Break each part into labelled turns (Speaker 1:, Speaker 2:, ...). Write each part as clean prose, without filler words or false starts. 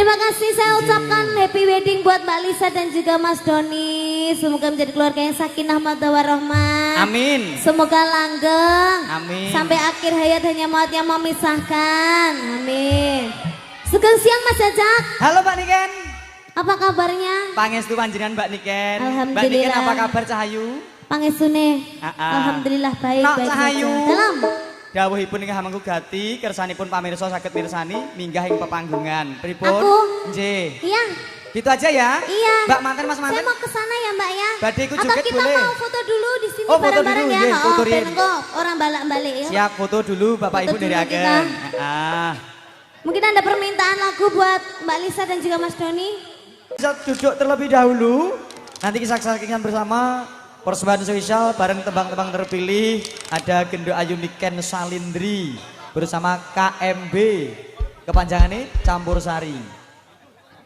Speaker 1: Terima kasih saya ucapkan happy wedding buat Mbak Lisa dan juga Mas Doni. Semoga menjadi keluarga yang sakinah mawaddah warahmah.
Speaker 2: Amin.
Speaker 1: Semoga langgeng.
Speaker 2: Amin.
Speaker 1: Sampai akhir hayat hanya maut yang memisahkan. Amin. Sugeng siang Mas Jajak.
Speaker 2: Halo Mbak Niken.
Speaker 1: Apa kabarnya?
Speaker 2: Pangestu panjenengan Mbak Niken.
Speaker 1: Alhamdulillah.
Speaker 2: Mbak Niken apa kabar Cahayu?
Speaker 1: Pangestune. Alhamdulillah baik.
Speaker 2: Nak
Speaker 1: baik
Speaker 2: Cahayu.
Speaker 1: saja. Dalam.
Speaker 2: Dawuhipun ingkang mangku gati kersanipun pamirsa saged mirsani minggah ing pepanggungan. Pripun?
Speaker 1: Aku?
Speaker 2: Nggih.
Speaker 1: Iya.
Speaker 2: Gitu aja ya?
Speaker 1: Iya.
Speaker 2: Mbak manten Mas manten.
Speaker 1: Saya mau ke sana ya Mbak ya.
Speaker 2: Badhe ikut
Speaker 1: Atau
Speaker 2: joget
Speaker 1: kita
Speaker 2: boleh?
Speaker 1: mau foto dulu di sini
Speaker 2: Oh, foto
Speaker 1: bareng-bareng
Speaker 2: dulu,
Speaker 1: ya.
Speaker 2: nggih, foto
Speaker 1: ben
Speaker 2: riyen.
Speaker 1: engko orang balik ya.
Speaker 2: Siap foto dulu Bapak
Speaker 1: Foto
Speaker 2: Ibu
Speaker 1: dulu
Speaker 2: dari
Speaker 1: kita.
Speaker 2: agen.
Speaker 1: Mungkin ada permintaan lagu buat Mbak Lisa dan juga Mas Doni.
Speaker 2: Bisa duduk terlebih dahulu. Nanti kita saksikan bersama persembahan spesial bareng tebang-tebang terpilih. Ada Gendo Ayu Niken Salindri bersama KMB. Kepanjangannya Campur Sari.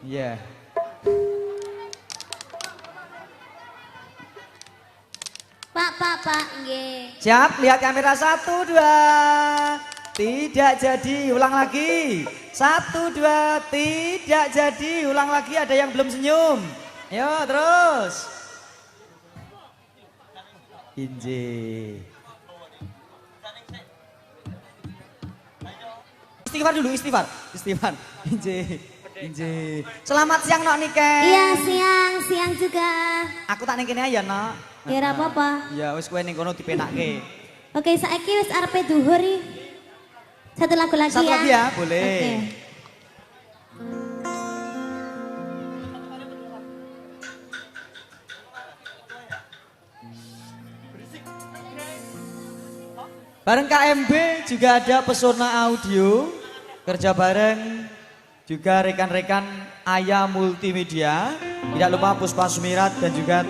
Speaker 2: Iya.
Speaker 1: Pak, nggih.
Speaker 2: Siap, lihat kamera 1, 2. Tidak jadi, ulang lagi. 1, 2, tidak jadi, ulang lagi. Ada yang belum senyum. Ayo terus. Inje. Istighfar dulu, istighfar. Inje. Selamat siang Nok Niken.
Speaker 1: Iya, siang juga.
Speaker 2: Aku tak ning kene ya, Nok.
Speaker 1: Ya ora apa-apa.
Speaker 2: Ya wis kowe ning kono dipenakke.
Speaker 1: Oke, saiki wis arepe duhur iki. Satu lagu lagi
Speaker 2: Satu
Speaker 1: ya.
Speaker 2: lagi ya, boleh.
Speaker 1: Oke.
Speaker 2: Bareng KMB juga ada Pesona Audio, kerja bareng juga rekan-rekan Aya Multimedia, tidak lupa Puspa Sumirat dan juga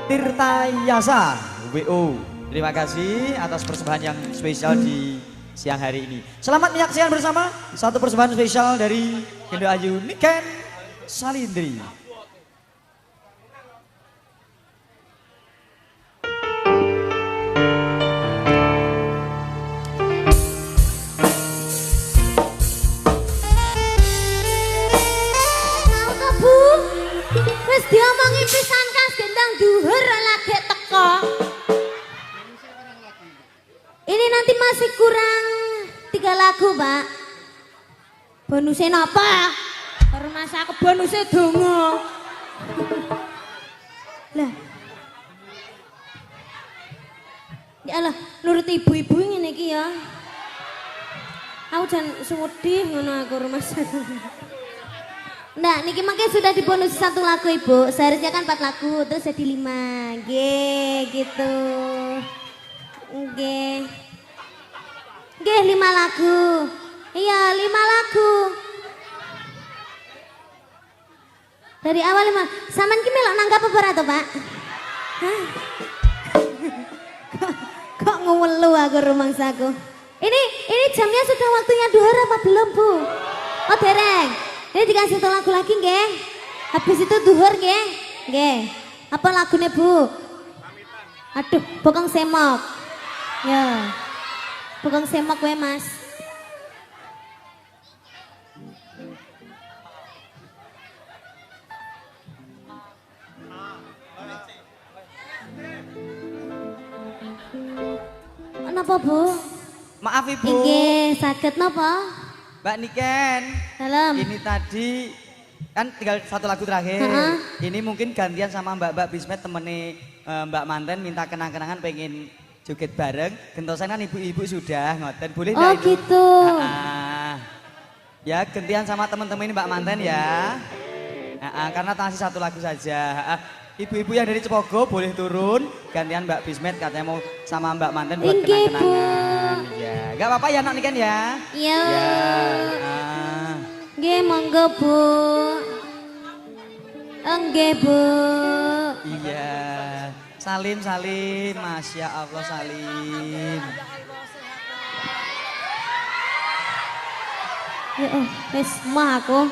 Speaker 2: Tirta Yasa WO. Terima kasih atas persembahan yang spesial di siang hari ini. Selamat menyaksikan bersama satu persembahan spesial dari Gendo Ayu Niken Salindri.
Speaker 1: Wis diomongi pisan Kas gendang duhur lagi teko. Ini nanti masih kurang 3 lagu, Pak. Bonusnya napa? Baru masa aku bonusnya dongo. Lah. Ya Allah, nurut ibu-ibu ngene iki ya. Aku jan sumudi ngono aku rumah sakit. Nah, niki makanya sudah dibonus 1 lagu Ibu. Seharusnya kan 4 lagu, terus jadi 5. Gitu. Nggih. Nggih 5 lagu. Iya, 5 lagu. Dari awal 5. Saman ki melok nanggap apa ora to, Pak? Hah? Kok ngelu aku rumangsaku. Ini jamnya sudah waktunya duhur apa belum, Bu? Oh, dereng. Ini dikasih 1 lagu lagi nggih. Habis itu duhur nggih. Nggih. Apa lagunya Bu? Aduh, bokong semok. Ya. Bokong semok gue Mas. Kenapa Bu?
Speaker 2: Maaf Ibu.
Speaker 1: Nggih, saged napa?
Speaker 2: Mbak Niken.
Speaker 1: Dalam.
Speaker 2: Ini tadi kan tinggal 1 lagu terakhir. Ini mungkin gantian sama Mbak Bismet temene Mbak Manten minta kenang-kenangan pengen joget bareng. Gentosan kan ibu-ibu sudah ngoten. Boleh
Speaker 1: Oh
Speaker 2: itu?
Speaker 1: gitu.
Speaker 2: Ya gantian sama teman-teman ini Mbak Manten ya. Karena masih 1 lagu saja. Ibu-ibu yang dari Cepogo boleh turun. Gantian Mbak Bismet katanya mau sama Mbak Manten buat kenang-kenangan. Ya, gak apa-apa ya Nak Niken ya.
Speaker 1: Iya.
Speaker 2: Ya.
Speaker 1: Nggih monggo Bu. Nggih Bu.
Speaker 2: Iya. Salim, Masya Allah salim.
Speaker 1: Ya wis mah aku.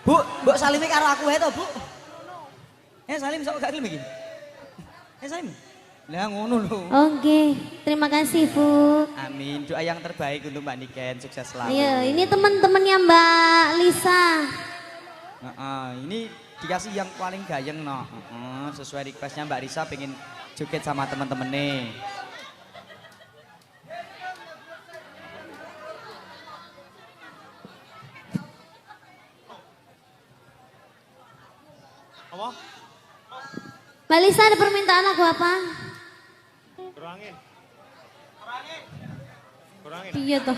Speaker 2: Bu, mbok salimi karo aku ae to, Bu. Salim sok gak gelem iki. Salim. Lah ngono lho.
Speaker 1: Oh nggih. Terima kasih Bu.
Speaker 2: Amin. Doa yang terbaik untuk Mbak Niken, sukses selalu.
Speaker 1: Iya, ini teman-temannya Mbak Lisa.
Speaker 2: Ini dikasih yang paling gayeng no. Sesuai requestnya Mbak Risa pengen joget sama teman-teman nih.
Speaker 3: Apa?
Speaker 1: Mbak Lisa ada permintaan lagu apa?
Speaker 3: Kurangin. Kurangin.
Speaker 1: Iya toh.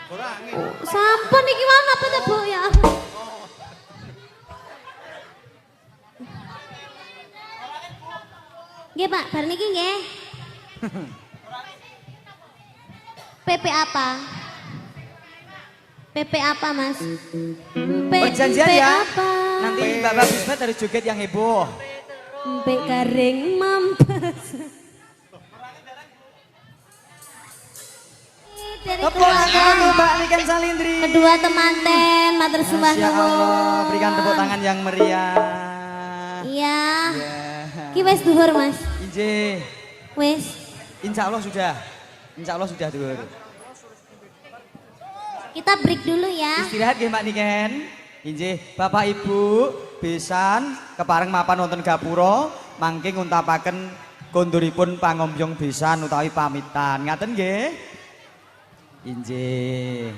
Speaker 3: Kurangin.
Speaker 1: Sampun iki mana apa tuh Bu ya? Nggih Pak, bar niki nggih. PP apa? PP apa Mas?
Speaker 2: Perjanjian ya.
Speaker 1: Apa?
Speaker 2: Nanti Mbak Bismet harus joget yang heboh.
Speaker 1: PP garing mampes. Dari
Speaker 2: Tepuk tangan
Speaker 1: keluarga
Speaker 2: untuk Mbak Niken Salindri.
Speaker 1: kedua temanten matur sembah
Speaker 2: Masya Allah,
Speaker 1: nuwun.
Speaker 2: berikan tepuk tangan yang meriah.
Speaker 1: Iya.
Speaker 2: Ya.
Speaker 1: Ki wis duhur Mas.
Speaker 2: Inje,
Speaker 1: Wis.
Speaker 2: insya Allah sudah. Insya Allah sudah duhur.
Speaker 1: Kita break dulu ya.
Speaker 2: Istirahat ya Mbak Niken. Inje, Bapak Ibu besan kepareng mapan wonten gapura mangke nguntapaken konduripun pangombyong besan utawi pamitan. Ngaten nggih? Inje.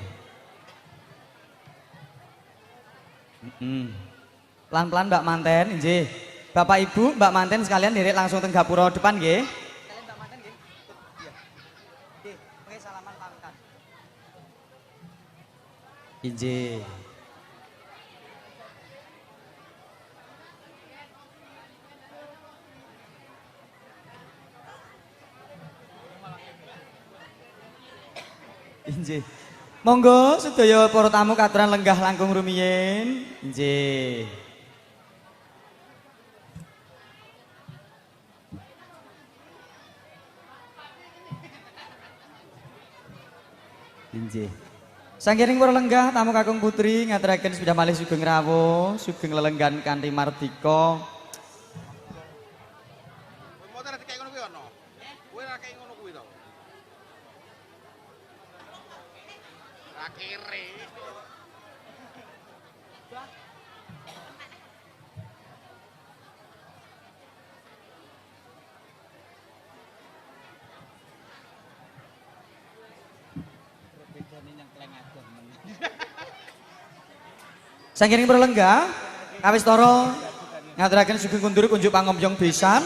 Speaker 2: Pelan-pelan Mbak Manten, inje. Bapak Ibu, Mbak Manten sekalian direk langsung teng gapura depan nggih. Sekalian Mbak Manten nggih. Iya. Nggih, mengke salaman pamitan. Inje. Injih. Monggo sedaya para tamu katuran lenggah langkung rumiyin. Injih. Injih. Sangkiring para lenggah tamu kakung putri ngaturaken sepeda malih sugeng rawuh, sugeng lelenggan kanthi mardika.
Speaker 3: Motor nek kayak ngono kuwi ono. Kowe ra kayak ngono kuwi to. Ra kere.
Speaker 2: Sangkiring para lenggah kawis tara ngaturaken sugeng kundur kunjuk pangombyong besan.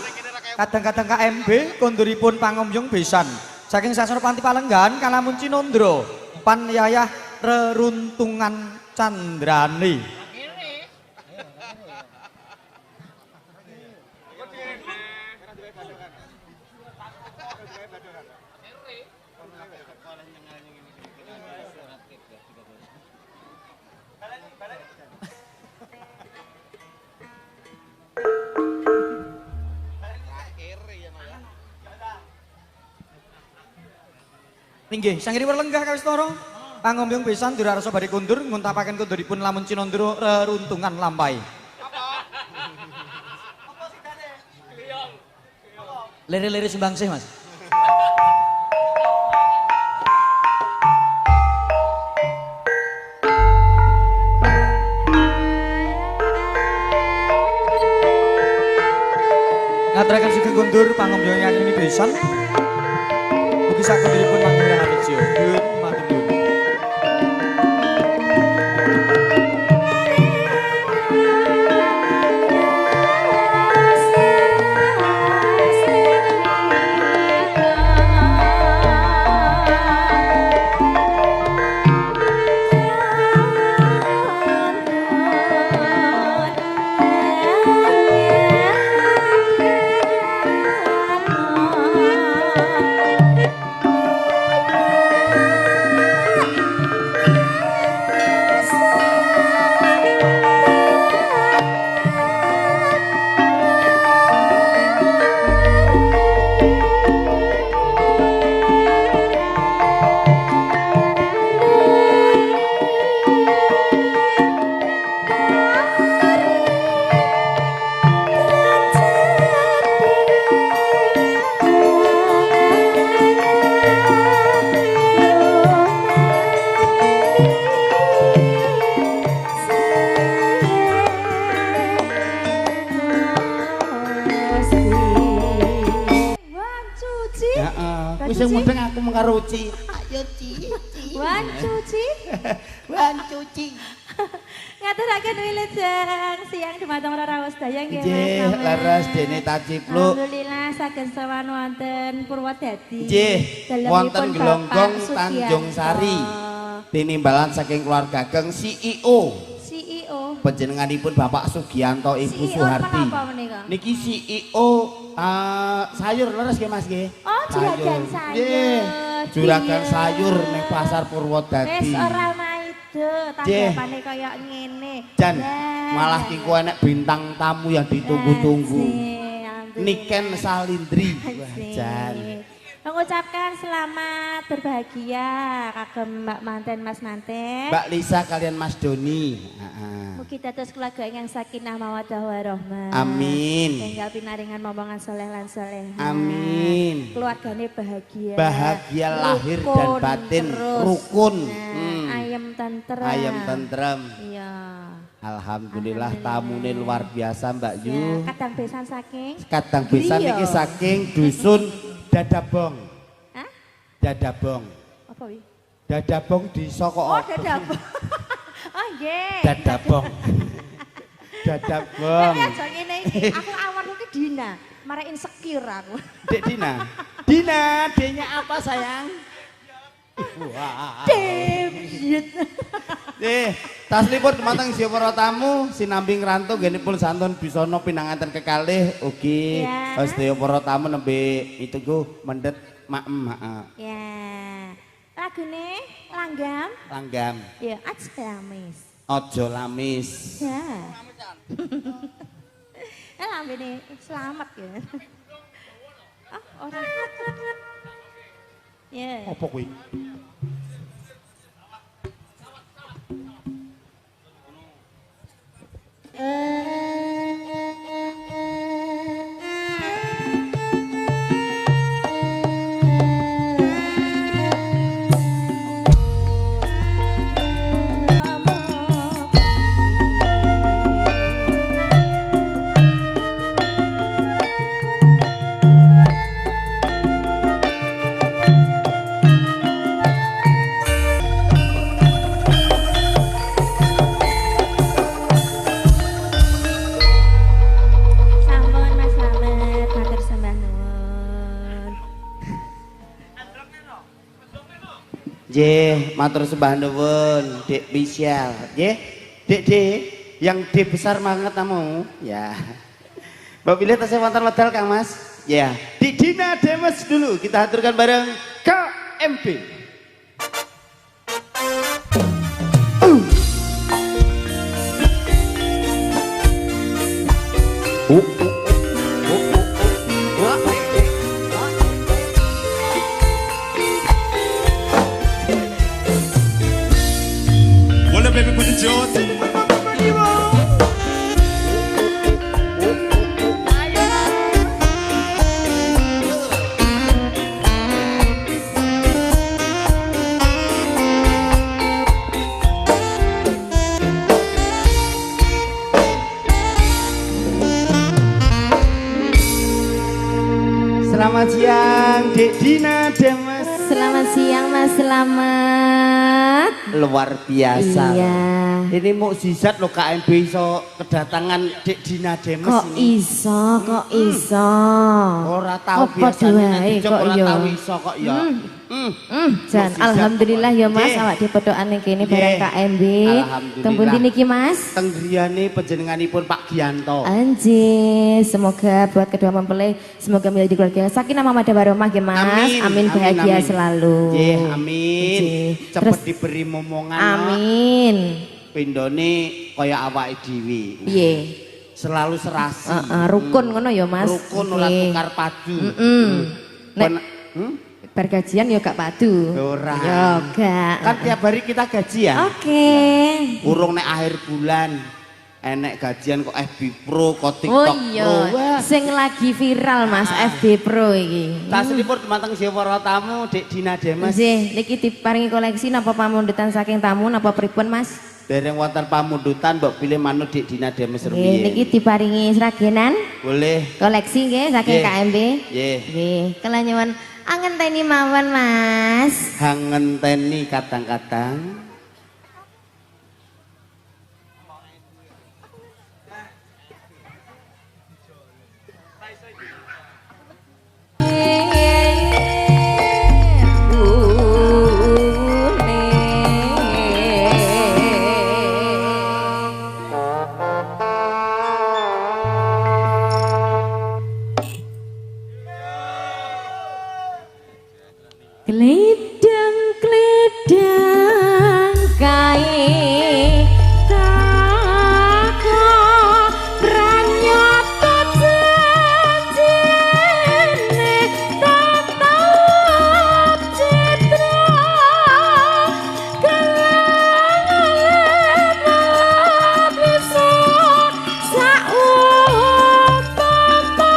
Speaker 2: Kadang-kadang KMB konduripun pangombyong besan. Saking sasana panti palenggan kalamun Cinondro pan yayah reruntungan candrani. Inggih, sangiri lenggah kawis tara. Pangombyong besan durarasa badhe kundur nguntapaken kunduripun lamun Cinondro reruntungan lampahi. Lere-lere sumbangsih, Mas. Ngaturaken sugeng kundur pangombyong ngakeni besan. Mugi sakunduripun mangga harjo. Nuwun matur nuwun.
Speaker 1: Cuci.
Speaker 4: Heeh.
Speaker 1: Mbak
Speaker 4: Wis sing
Speaker 1: Cuci.
Speaker 4: penting aku mengkaro Ci. Ayo Ci.
Speaker 1: Wan cuci.
Speaker 4: Wan cuci.
Speaker 1: Ngaturaken wilujeng siang dumateng Raraos Daya nggih Mas.
Speaker 4: Nggih,
Speaker 1: Slamet.
Speaker 4: leres dene tacipluk.
Speaker 1: Alhamdulillah saged sawan wonten Purwodadi.
Speaker 4: Nggih,
Speaker 1: Dalemipun
Speaker 4: wonten
Speaker 1: Bapak
Speaker 4: Gelonggong
Speaker 1: Sugiyanto.
Speaker 4: Tanjung Sari. Tinimbalan saking keluarga Geng CEO.
Speaker 1: CEO.
Speaker 4: Panjenenganipun Bapak Sugiyanto Ibu
Speaker 1: CEO
Speaker 4: Suharti.
Speaker 1: menapa menika?
Speaker 4: Niki CEO sayur leres nggih Mas nggih.
Speaker 1: Oh, juragan sayur.
Speaker 4: Nggih, juragan
Speaker 1: Iya.
Speaker 4: sayur ning Pasar
Speaker 1: Wis
Speaker 4: Purwodadi.
Speaker 1: ora maide, tanggapane kaya ngene.
Speaker 4: Jan,
Speaker 1: Ya.
Speaker 4: malah kiko enek bintang tamu yang ditunggu-tunggu.
Speaker 1: Asik, alhamdulillah.
Speaker 4: Niken Salindri. Wah,
Speaker 1: Asik.
Speaker 4: Jan.
Speaker 1: Mengucapkan selamat berbahagia kagem Mbak Manten Mas Manten.
Speaker 4: Mbak Lisa kalian Mas Doni. Heeh.
Speaker 1: Mugi dados keluarga yang sakinah mawaddah warahmah.
Speaker 4: Amin.
Speaker 1: Enggal pinaringan momongan soleh lan soleha.
Speaker 4: Amin.
Speaker 1: Keluargane bahagia.
Speaker 4: Bahagia lahir dan
Speaker 1: Rukun
Speaker 4: batin,
Speaker 1: terus.
Speaker 4: rukun.
Speaker 1: Nah, ayem tentrem.
Speaker 4: Ayam tentrem.
Speaker 1: Iya.
Speaker 4: Alhamdulillah tamune luar biasa Mbak Yu.
Speaker 1: Ya, kadang besan saking.
Speaker 4: Kadang bisa
Speaker 1: Griya.
Speaker 4: niki saking dusun Dadabong.
Speaker 1: Hah?
Speaker 4: Dadabong.
Speaker 1: Apa wi?
Speaker 4: Dadabong di Soko.
Speaker 1: Oh, dadabong. Oh, nggih.
Speaker 4: Dadabong. Dadabong.
Speaker 1: Nek aja ngene iki, aku awan iki Dina, marek insecure aku.
Speaker 4: Dek Dina. Dina, D-nya apa sayang? Wah.
Speaker 1: Debut.
Speaker 4: Taslipun dumateng siya para tamu sinambi ngrantu nggenipun santun bisana pinanganten kekalih ugi
Speaker 1: Ya.
Speaker 4: sedaya para tamu nembe itu mendhet maem, heeh.
Speaker 1: Ya. Lagune langgam.
Speaker 4: Langgam.
Speaker 1: Ya, ajamis.
Speaker 4: Aja lamis.
Speaker 1: Ya. Lambene selamat ya. Ah, ora. Ya.
Speaker 4: Apa kuwi?
Speaker 1: Sampun Mas Slamet, matur sembah nuwun.
Speaker 4: Nggih, matur sembah nuwun, Dek Michelle. Nggih, Dek yang D besar banget kamu. Ya. Mbak pilih tasnya wonten medal Kang Mas. Ya, di Dina Demes dulu kita aturkan bareng KMP.
Speaker 3: Well, baby, put it yours.
Speaker 4: Selamat siang, Dek Dina Demes.
Speaker 1: Selamat siang Mas Slamet.
Speaker 4: Luar biasa.
Speaker 1: Iya.
Speaker 4: Ini mukjizat loh KMB iso kedatangan Dek Dina Demes
Speaker 1: Kok
Speaker 4: ini.
Speaker 1: iso, kok iso.
Speaker 4: Ora tahu
Speaker 1: Apa
Speaker 4: biasanya
Speaker 1: doae
Speaker 4: nek dijok
Speaker 1: kok
Speaker 4: ora
Speaker 1: ya?
Speaker 4: tahu iso kok ya.
Speaker 1: Jan,
Speaker 4: Mukjizat
Speaker 1: alhamdulillah ya Mas,
Speaker 4: Nggih.
Speaker 1: awak dipethokane kene
Speaker 4: Nggih.
Speaker 1: bareng KMB.
Speaker 4: Alhamdulillah.
Speaker 1: Tembung di niki Mas.
Speaker 4: Teng griyane panjenenganipun Pak Gianto.
Speaker 1: Anjir, semoga buat kedua mempelai semoga menjadi keluarga yang sakinah mawaddah warahmah ya Mas.
Speaker 4: Amin,
Speaker 1: Amin, bahagia
Speaker 4: amin.
Speaker 1: selalu.
Speaker 4: Nggih, amin.
Speaker 1: Nggih.
Speaker 4: Cepet
Speaker 1: Terus
Speaker 4: diberi momongan. no.
Speaker 1: amin.
Speaker 4: Pindone kaya awake dhewe.
Speaker 1: Piye?
Speaker 4: Selalu serasi.
Speaker 1: Rukun ngono ya Mas.
Speaker 4: Rukun ora
Speaker 1: Nggih.
Speaker 4: tukar padu.
Speaker 1: Nek
Speaker 4: Hmm?
Speaker 1: bergajian ya gak padu.
Speaker 4: Ora.
Speaker 1: Ya gak.
Speaker 4: Kan tiap hari kita gajian.
Speaker 1: Oke.
Speaker 4: Urung nek akhir bulan enek gajian kok FB Pro, kok TikTok
Speaker 1: Oh
Speaker 4: Pro.
Speaker 1: iya,
Speaker 4: Wah.
Speaker 1: sing lagi viral Mas FB Pro iki.
Speaker 4: Taslipun dumateng siya para tamu Dek Dina Demes.
Speaker 1: Nggih, niki diparingi koleksi napa pamundutan saking tamu napa pripun Mas?
Speaker 4: Dereng wonten pamundutan mbok pilih manut Dek Dina Demes
Speaker 1: Nggih,
Speaker 4: rumiyin.
Speaker 1: niki diparingi sragenan
Speaker 4: Boleh.
Speaker 1: koleksi nggih saking
Speaker 4: Nggih.
Speaker 1: KMB.
Speaker 4: Nggih.
Speaker 1: Nggih, kula nyuwun Angenteni mawon Mas.
Speaker 4: Hangenteni kadang-kadang.
Speaker 1: Gledang kae tako pranyata janjine tetap citra kelangan bisa saumpama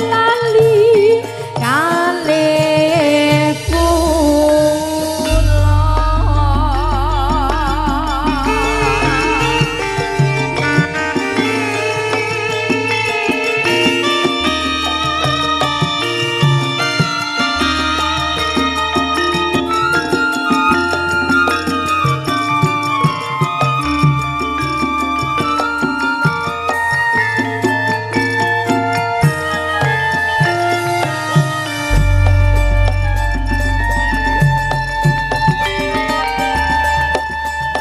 Speaker 1: lali kalih kula.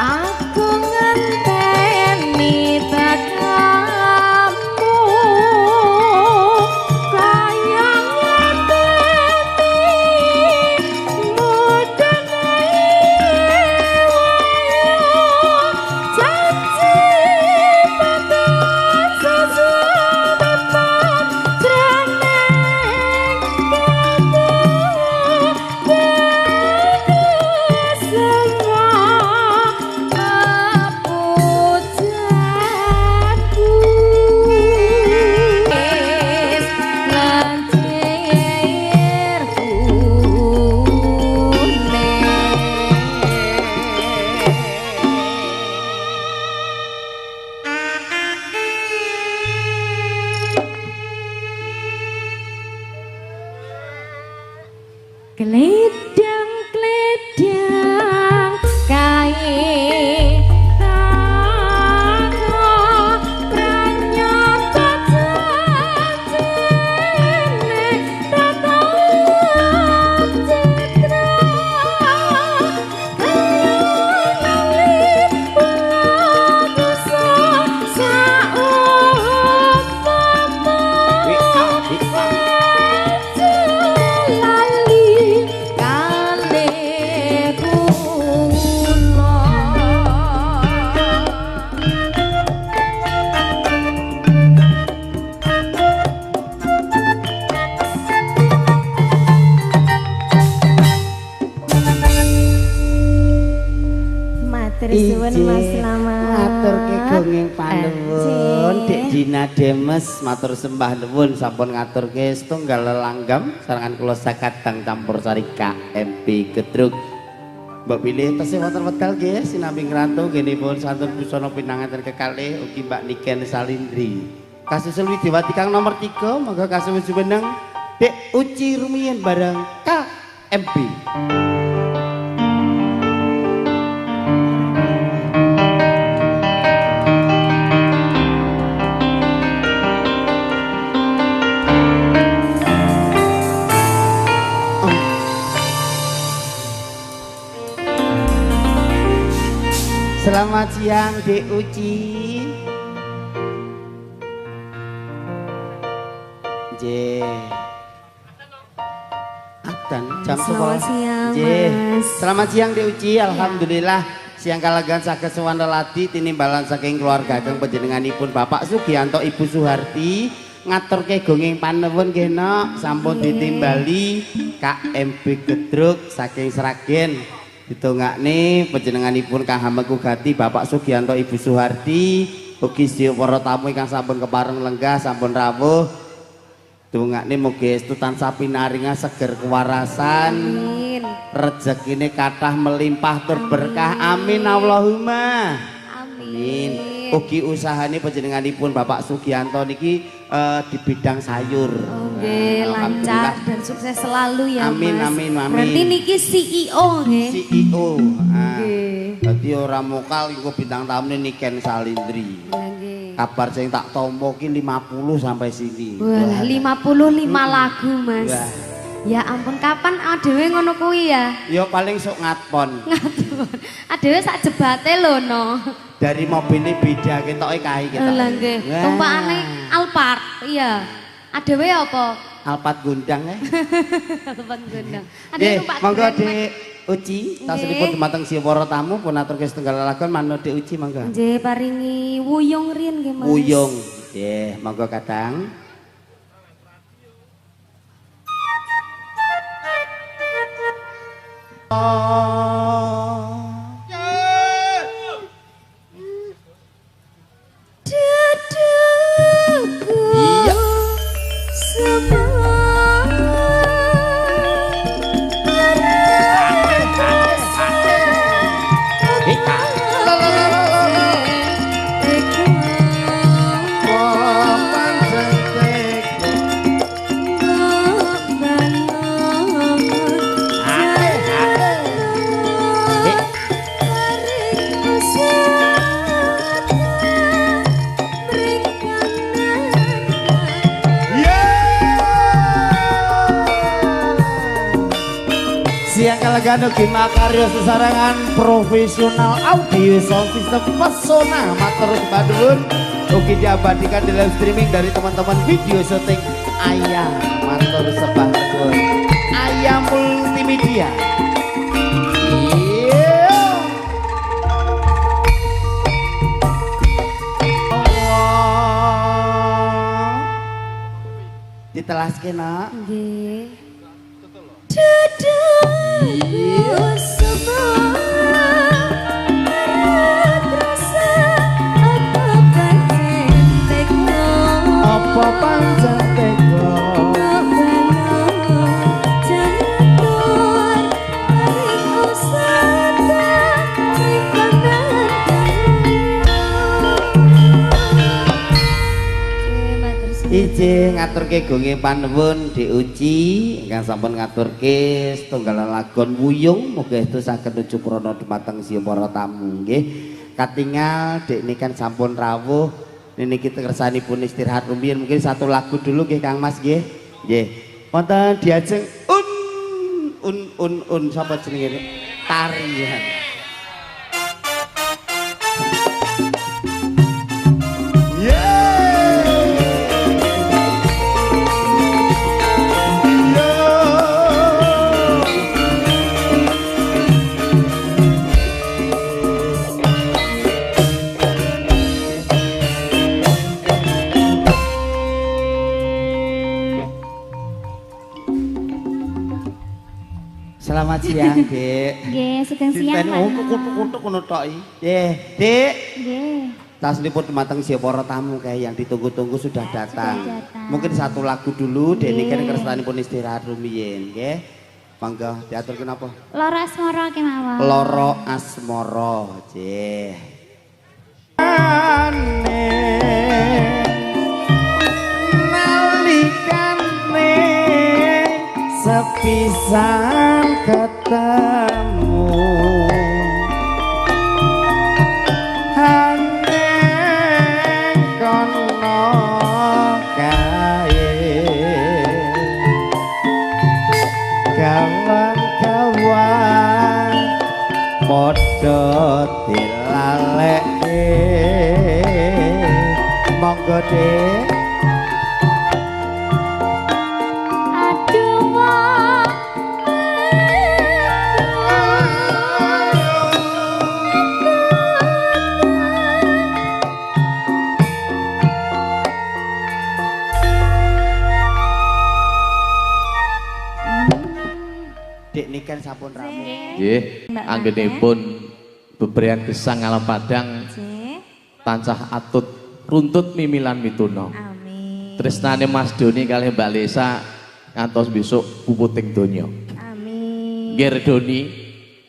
Speaker 1: Aku ngenteni tekamu kaya ngenteni mudane janji tekan sesudepan jroning Gledang-gledang kae tako pranyata janjine tetap citra kelangan bisa saumpama lali kalih kula. Matur suwun Mas Slamet.
Speaker 4: Matur kegunging panuwun Dik Dina Demes, matur sembah nuwun sampun ngaturke setunggal lelanggam sarangan kula sakadang campur sari KMP Gedruk. Mbok pilih tesih wonten wedal nggih sinambi ngrantu nggih santun busana pinanganten kekalih ugi Mbak Niken Salindri. Kasusul Widiwati kang nomor 3 monggo kasuwun jumeneng Dek Uci rumiyin bareng KMP. Selamat siang Dek Uci. Adan jam
Speaker 1: Selamat
Speaker 4: 11.
Speaker 1: siang, Mas.
Speaker 4: Selamat siang Dek Uci. Alhamdulillah siang kalagan saged sowan leladi tinimbalan saking keluarga kang panjenenganipun Bapak Sugianto Ibu Suharti ngaturke gonging panuwun nggih nok sampun ditimbali KMP Gedruk saking Sragen. Ditongakne panjenenganipun Kang Hameku Gati Bapak Sugianto Ibu Suharti ugi sedaya para tamu ingkang sampun kepareng lenggah sampun rawuh. Dongakne mugi estu tansah pinaringan seger kewarasan.
Speaker 1: Amin.
Speaker 4: Rezekine kathah melimpah tur berkah. Amin Allahumma.
Speaker 1: Amin.
Speaker 4: Ugi usahane panjenenganipun Bapak Sugianto niki di bidang sayur.
Speaker 1: Oke, lancar dan sukses selalu ya
Speaker 4: Amin,
Speaker 1: Mas.
Speaker 4: amin, amin.
Speaker 1: Berarti niki CEO nggih.
Speaker 4: CEO.
Speaker 1: Nggih.
Speaker 4: Dadi ora mokal iku bintang tamune Niken Salindri.
Speaker 1: Nggih.
Speaker 4: Kabar sing tak tampa ki 50 sampai sini.
Speaker 1: Wah, 55 lagu Mas.
Speaker 4: Wah.
Speaker 1: Ya ampun, kapan adewe ngono kuwi ya?
Speaker 4: Ya paling sok ngatpon.
Speaker 1: Ngatur. Adewe sak jebate lho no.
Speaker 4: Dari mobilnya beda ketoke kae kita.
Speaker 1: Lah nggih, tumpakane Alphard. Iya. Adewe apa?
Speaker 4: Alphard Gundang ya.
Speaker 1: Alphard gendang. Adewe
Speaker 4: Nggih,
Speaker 1: numpak
Speaker 4: monggo
Speaker 1: keren, Mas.
Speaker 4: Dik Uci, tas
Speaker 1: Nggih.
Speaker 4: liput dumateng si para tamu pun atur ke setunggal lakon manut Dik Uci monggo.
Speaker 1: Nggih, paringi wuyung riyen nggih Mas.
Speaker 4: Wuyung. Nggih, monggo kadang.
Speaker 1: Dudukku
Speaker 4: Iya. Siang kalagan ugi makarya sesarengan profesional audio sound system pesona matur Bandung ugi diabadikan di live streaming dari teman-teman video syuting Ayah matur sembah nuwun Ayah Multimedia. Iya. Ditelaske nak.
Speaker 1: Nggih. Dudukku semua terasa apa panjenengan
Speaker 4: Apa pancen tega Ije ngaturke gonge panuwun Dik Uci ingkang sampun ngaturke setunggal lagon wuyung muga itu saged nuju prana dumateng siya para tamu nggih. Katingal Dik nikan sampun rawuh niki kersanipun istirahat rumiyin mungkin satu lagu dulu nggih Kang Mas nggih. Nggih. Wonten diajeng un sapa jenenge tarian. Selamat siang, Dek.
Speaker 1: Nggih, sedang siang Mas.
Speaker 4: Kutuk-kutuk ngono tok iki. Nggih, Dek.
Speaker 1: Nggih.
Speaker 4: Tas liput dumateng siya para tamu kae yang ditunggu-tunggu sudah datang.
Speaker 1: datang.
Speaker 4: Mungkin satu lagu dulu Dek niki
Speaker 1: Nggih.
Speaker 4: kersanipun istirahat rumiyin, nggih. Mangga diaturke napa?
Speaker 1: Loro asmara kemawon.
Speaker 4: Loro asmara, nggih. Nalikane sepisan ketemu haneng kono kae kawan-kawan padha dilaleke monggo Dek.
Speaker 1: Aduh,
Speaker 4: Dek niken sampun rampung.
Speaker 5: Nggih, anggenipun bebrian gesang alam padang tansah atut runtut mimilan mituno.
Speaker 1: Amin.
Speaker 5: Tresnane Mas Doni kalih Mbak Lesa ngantos besok puputing donya.
Speaker 1: Amin.
Speaker 5: Nggih Doni,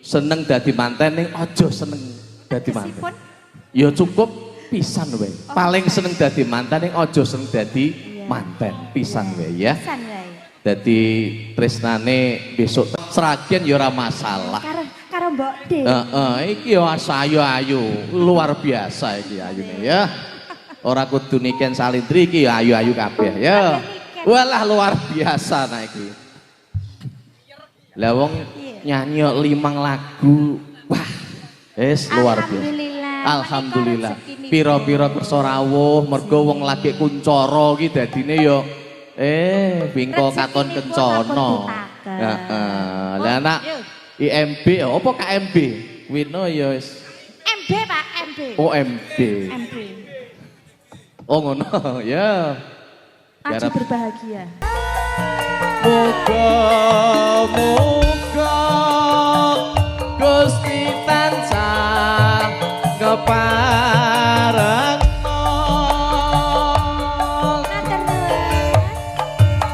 Speaker 5: seneng dadi manten ning aja seneng dadi manten.
Speaker 1: Kesipun?
Speaker 5: Ya cukup pisan wae. Paling seneng dadi manten ning aja seneng dadi
Speaker 1: Iya.
Speaker 5: manten pisan wae ya.
Speaker 1: Pisan wae.
Speaker 5: Dadi tresnane besok Sragen ya ora masalah.
Speaker 1: Karo Mbok De.
Speaker 5: Heeh, iki yo ayu-ayu, luar biasa iki ayune ya. Ora kudu niken salindri iki ya ayu-ayu kabeh ya. Walah luar biasa nah iki. Lah wong nyanyi 5 lagu. Wah, wis luar biasa. Alhamdulillah. Pira-pira kersa rawuh mergo wong lagi kuncara iki dadine yo bingko katon kencana. Heeh. Lah anak IMB apa KMB? Wino ya wis.
Speaker 1: MB Pak, MB.
Speaker 5: Oh MB.
Speaker 1: MB.
Speaker 5: Oh ngono ya.
Speaker 1: Maju berbahagia.
Speaker 5: Muga-muga Gusti tansah keparengno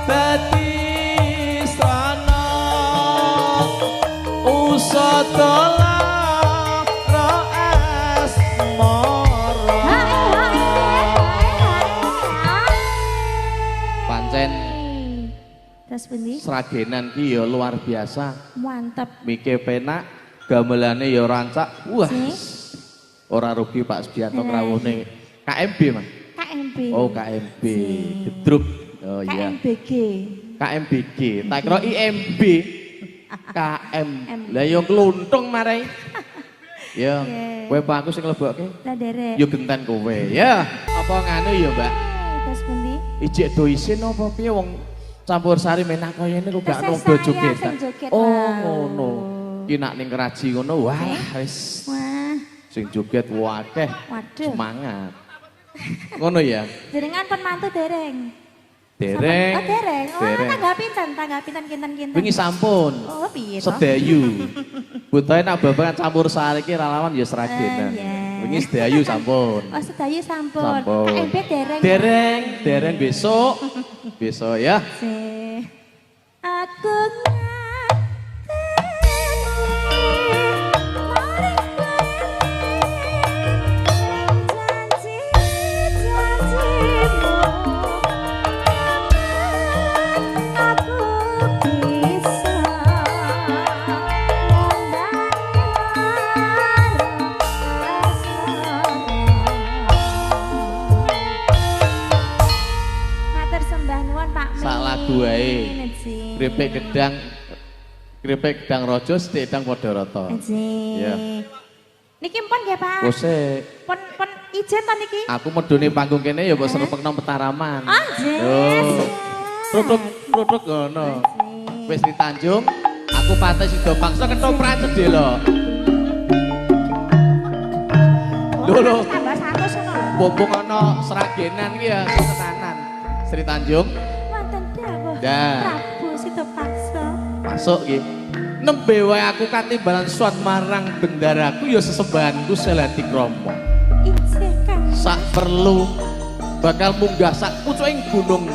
Speaker 5: dadi sana usada pancen Sragenan ki ya luar biasa.
Speaker 1: Mantap.
Speaker 5: Mike penak, gamelane ya rancak. Wah. Ora rugi Pak Sugianto krawuhne. KMB, Mas.
Speaker 1: KMB.
Speaker 5: Oh, KMB. Gedruk. Oh iya.
Speaker 1: KMBG.
Speaker 5: KMBG. Tak kira IMB. KM. Lah ya kluntung marai. Ya, kowe Pak aku sing mlebokke.
Speaker 1: Lah derek.
Speaker 5: Yo genten kowe, ya. Apa nganu ya, Mbak?
Speaker 1: Terus pundi?
Speaker 5: Ijik do isin apa piye wong campur sari menak kaya ngene kok gak ono do jogetan. Oh, ngono. Ki nak ning keraji ngono, wah wis.
Speaker 1: Wah.
Speaker 5: Sing joget akeh.
Speaker 1: Waduh.
Speaker 5: Semangat. Ngono ya.
Speaker 1: Jenengan pun mantu dereng.
Speaker 5: Dereng.
Speaker 1: Oh, dereng. Oh,
Speaker 5: Dereng.
Speaker 1: tangga pinten kinten.
Speaker 5: Wingi sampun.
Speaker 1: Oh, piye to?
Speaker 5: Sedayu. Butuhe nak babagan campur sari ki relawan ya Sragenan. Wingi sedayu sampun.
Speaker 1: Oh, sedayu sampun.
Speaker 5: Sampun.
Speaker 1: KMB dereng.
Speaker 5: Dereng besok. Besok ya.
Speaker 1: Aku
Speaker 5: Krepek gedang rojo, sedang padha rata.
Speaker 1: Iya. Niki mpun nggih, Pak?
Speaker 5: Wose.
Speaker 1: Pun ijen ta niki?
Speaker 5: Aku medune panggung kene ya mbok serepekno petaraman.
Speaker 1: Oh, yes.
Speaker 5: Truk ngono. Wis di Tanjung, aku pate sida bangsa ketoprak cedhe lho. Lho.
Speaker 1: Tambah 100 ngono lho.
Speaker 5: Mumpung ana Sragenan iki ya tenanan. Sri Tanjung.
Speaker 1: Wonten dawuh.
Speaker 5: Dah.
Speaker 1: Prabu Sita Paksa.
Speaker 5: Masuk nggih. Nembe wae aku katimbalan suat marang bendaraku ya sesembahanku selati kromo.
Speaker 1: Ijeh Kang.
Speaker 5: Sak perlu bakal munggah sak pucuking gunung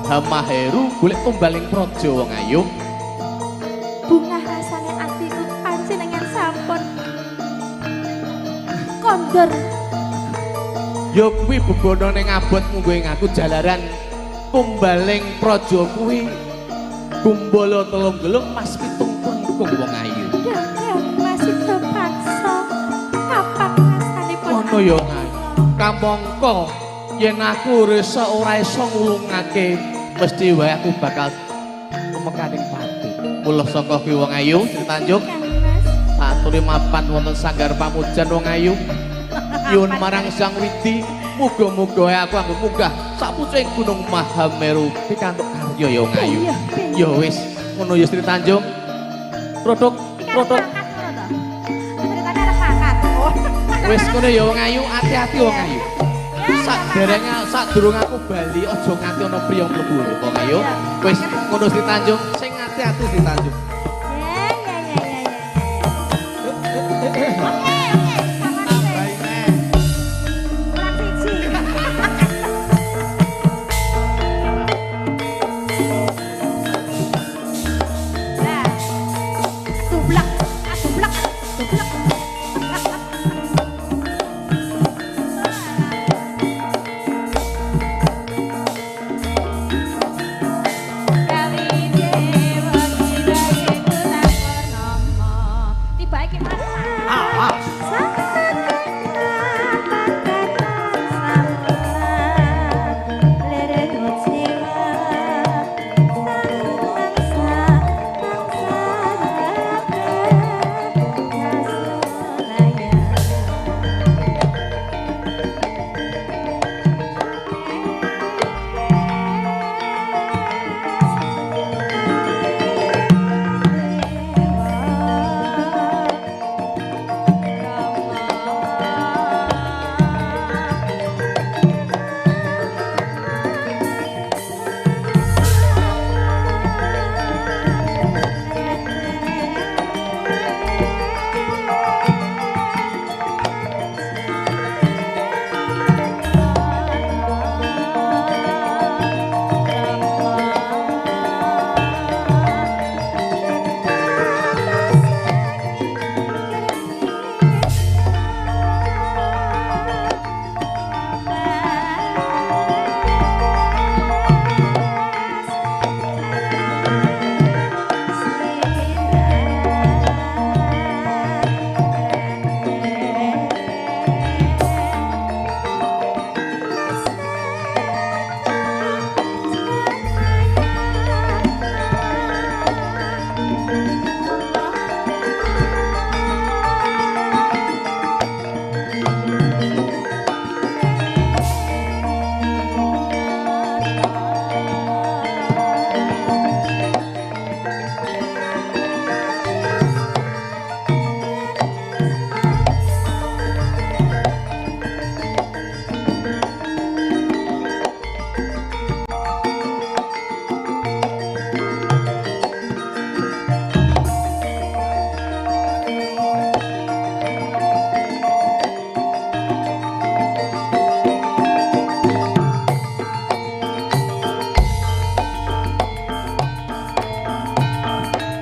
Speaker 5: Hamaheru golek tumbaling praja wong ayu.
Speaker 1: Bunga rasane atiku panjenengan sampun kondor.
Speaker 5: Ya kuwi bebono ning abot munggo ing aku jalaran tumbaling praja kuwi Gumbala telung gelung mas pitung pungkung wong ayu.
Speaker 1: Kakang masih terpaksa kapan rasanipun
Speaker 5: Ono ya ayu. Kamangka yen aku resa ora iso ngulungake mesti wae aku bakal mekaning pati. Mula saka kuwi wong ayu Sri Tanjung. Aturi mapan wonten sanggar pamujan wong ayu. Nyuwun marang Sang Widi, muga-muga aku anggo munggah sapucing Gunung Mahameru pikantuk karya ya wong ayu. Ya wis, ngono ya Sri Tanjung. Produk. Wis ngono ya wong ayu, ati-ati wong ayu. Sadurung aku bali aja nganti ana priya mlebu wong ayu. Wis ngono Sri Tanjung, sing ati-ati Sri Tanjung.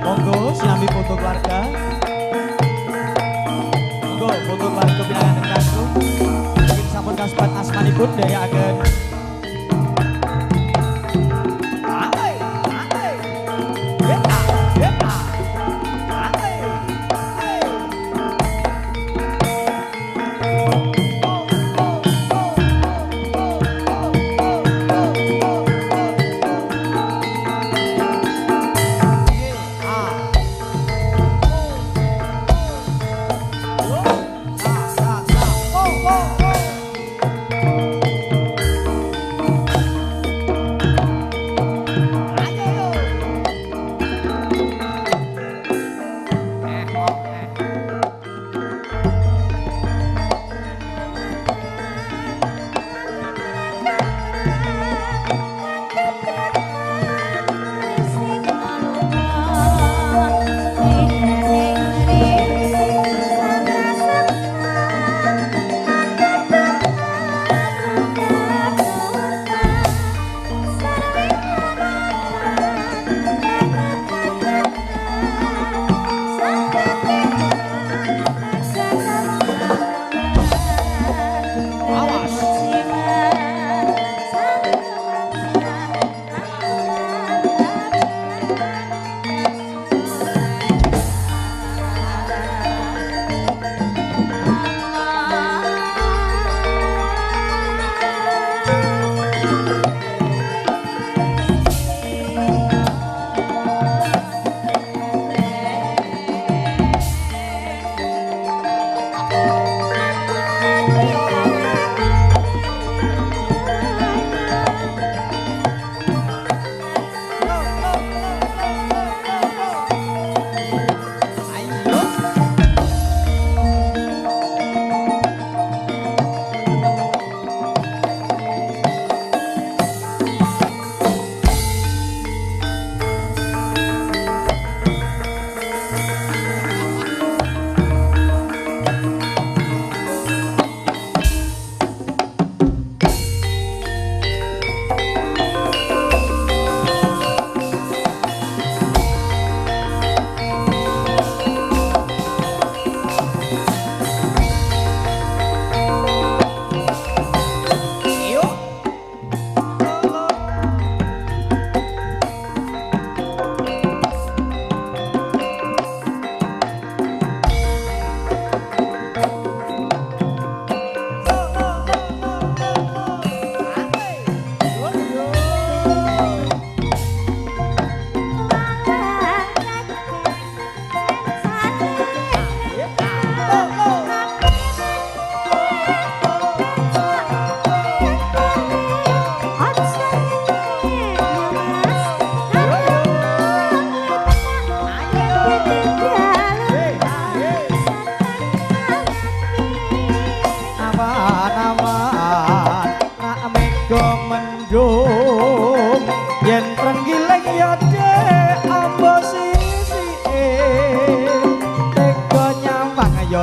Speaker 2: Monggo sinambi foto keluarga. Monggo foto keluarga pinangan kasku. Mungkin sampun kasebat asmanipun dayakaken.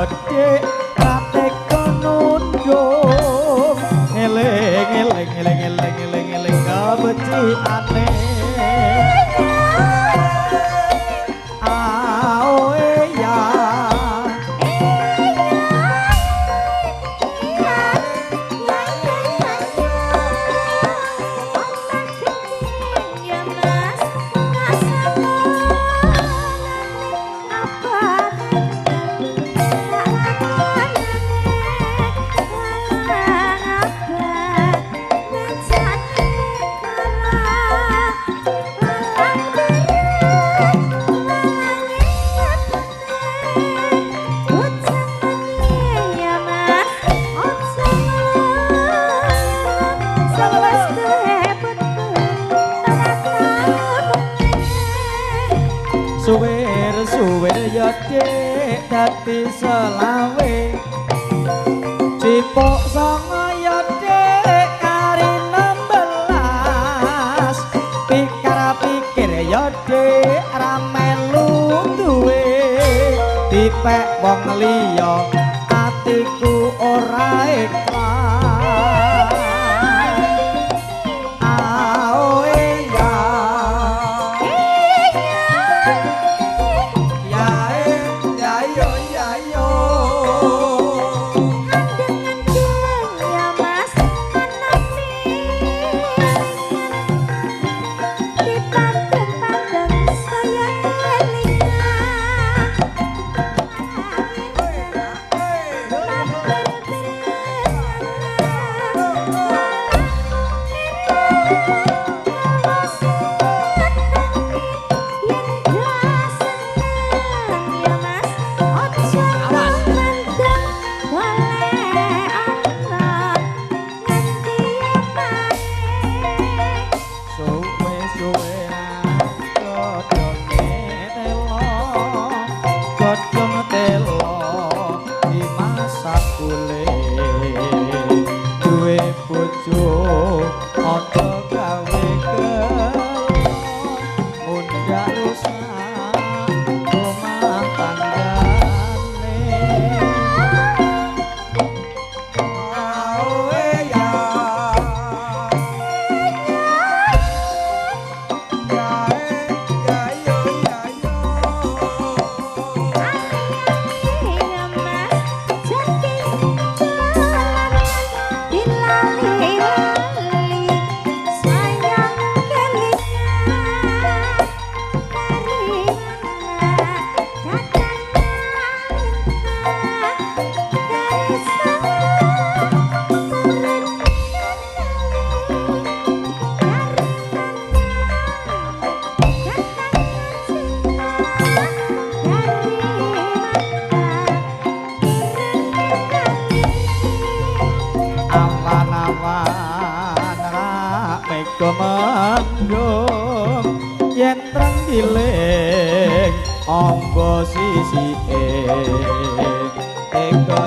Speaker 2: Dek ratek konundung eling eling eling eling eling eling kabeciane aoe ya suwer ya dek dadi selawe cipok songo ya dek kari 16 pikir pikir ya dek ramelu duwe dipek wong liya atiku ora ikhlas aoe ya ndak rusak rumah tanggane. Awe ya aman-aman rak mega mendung yen trenggiling amba sisike tega